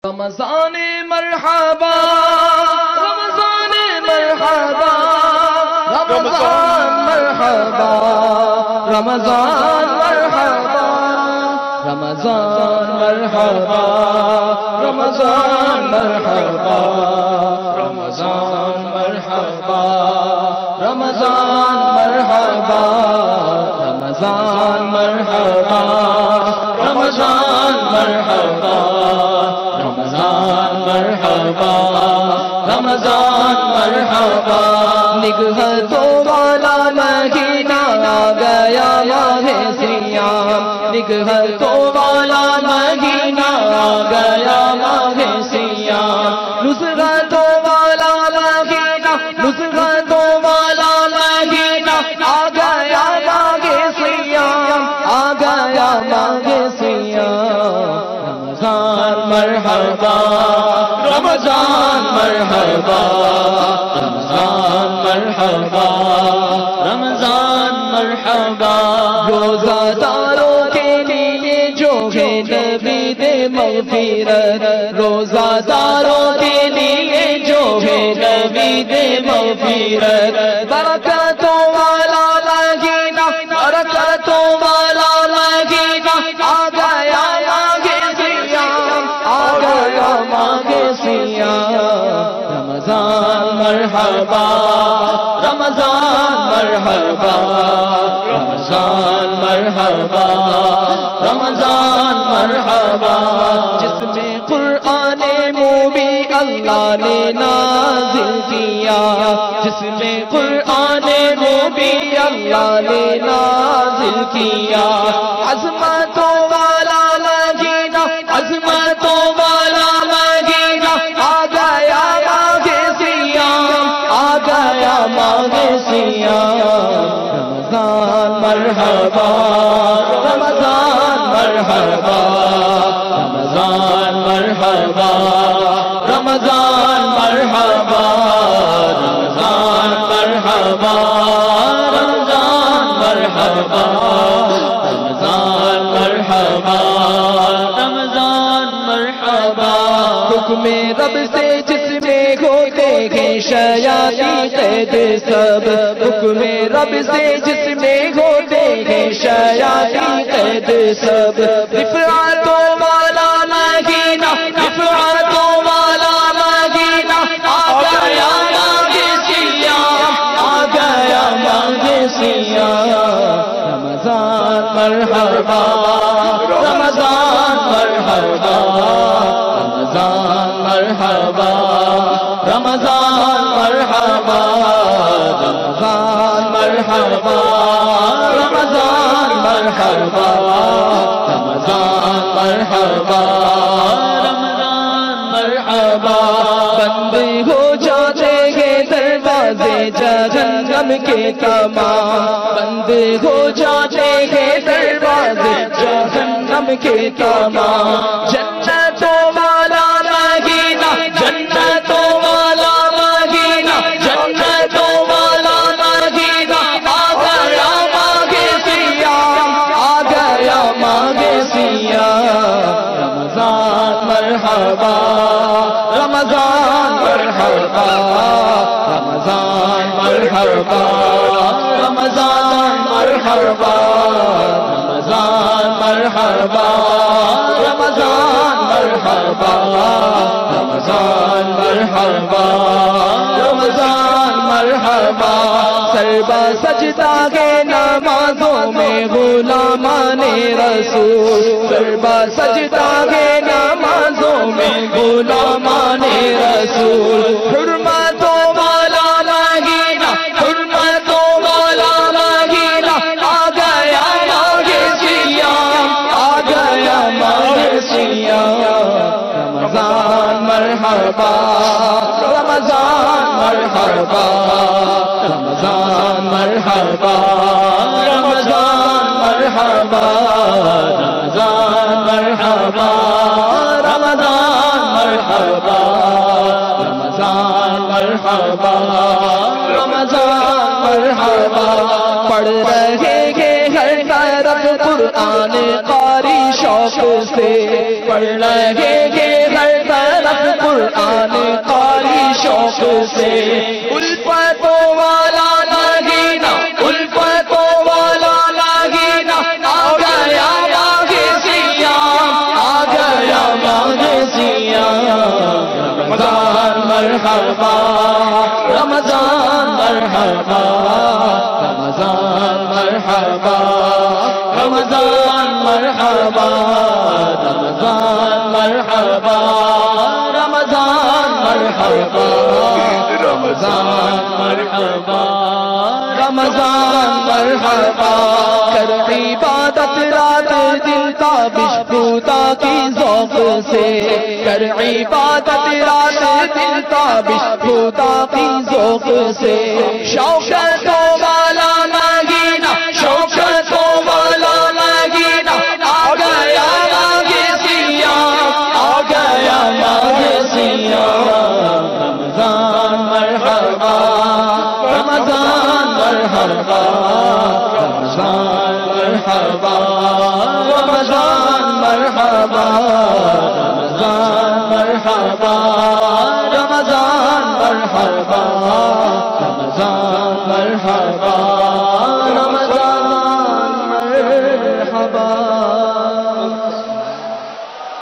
رمضان مرحبا رمضان مرحبا رمضان مرحبا رمضان مرحبا رمضان مرحبا رمضان مرحبا رمضان مرحبا رمضان مرحبا رمضان مرحبا رمضان مرحبا رمضان مرحبا رمضان مرحبا نگہتوں والا مہینہ آ گیا ماہ سیام نگہتوں والا مہینہ آ گیا ماہ سیام نصرتوں والا مہینہ نصرتوں والا مہینہ آ گیا ماہ سیام آ گیا ماہ سیام رمضان مرحبا رمضان مرحبا رمضان مرحبا رمضان مرحبا روزہ داروں کے لیے جو ہے نبی دے مغفرت روزہ داروں کے لیے جو ہے نبی دے مغفرت برکتوں والا مہینہ برکتوں والا مہینہ آ گیا رمضان مرحبا رمضان مرحبا رمضان مرحبا رمضان مرحبا جس میں قرآن مبین اللہ نے نازل کیا جس میں قرآن مبین اللہ نے نازل کیا عظمتوں والا مہینہ عظمتوں والا مہینہ آ گیا ماہ سیام آ گیا ماہ سیام رمضان مرحبا رمضان مرحبا رمضان مرحبا رمضان مرحبا رمضان مرحبا رمضان مرحبا رمضان مرحبا رمضان مرحبا حکم رب سے جس میں ہوتے ہیں شیاطین قید سب حکم رب سے جس میں ہوتے ہیں شیاطین قید سب رفعتوں والا مہینہ رفعتوں والا مہینہ آ گیا ماہ سیام آ گیا ماہ سیام رمضان مرحبا رمضان مرحبا رمضان مرحبا رمضان مرحبا رمضان مرحبا رمضان مرحبا رمضان مرحبا رمضان مرحبا بند ہو جاتے ہیں دروازے جہنم کے تمام بند ہو جاتے ہیں دروازے جہنم کے تمام جنتوں والا مہینہ جنتوں والا مہینہ جنتوں والا مہینہ آ گیا ماہ سیام آ گیا ماہ سیام رمضان مرحبا رمضان مرحبا رمضان مرحبا رمضان مرحبا رمضان مرحبا رمضان مرحبا رمضان مرحبا رمضان مرحبا سربا سجدہ کے نمازوں میں غلامان رسول سربا سجدہ کے نمازوں میں غلامان رسول حرمتوں والا مہینہ حرمتوں والا مہینہ آ گیا ماہ سیام آ گیا ماہ سیام رمضان مرحبا رمضان مرحبا رمضان مرحبا رمضان مرحبا رمضان مرحبا رمضان مرحبا رمضان مرحبا رمضان مرحبا پڑھ رہے ہیں ہر طرف قرآن قاری شوق سے پڑھ رہے ہیں ہر طرف قرآن قاری شوق سے الفتوں والا مہینہ الفتوں والا مہینہ آ گیا ماہ سیام آ گیا ماہ سیام رمضان مرحبا رمضان مرحبا رمضان مرحبا رمضان مرحبا رمضان مرحبا رمضان مرحبا رمضان مرحبا رمضان مرحبا کر عبادت رات دن تابش پوتا کی ذوق سے کر عبادت رات دن تابش پوتا کی ذوق سے شوقتوں والا مہینہ شوقتوں والا مہینہ آ گیا ماہ سیام آ گیا ماہ سیام رمضان مرحبا رمضان مرحبا رمضان مرحبا رمضان مرحبا رمضان مرحبا رمضان مرحبا رمضان مرحبا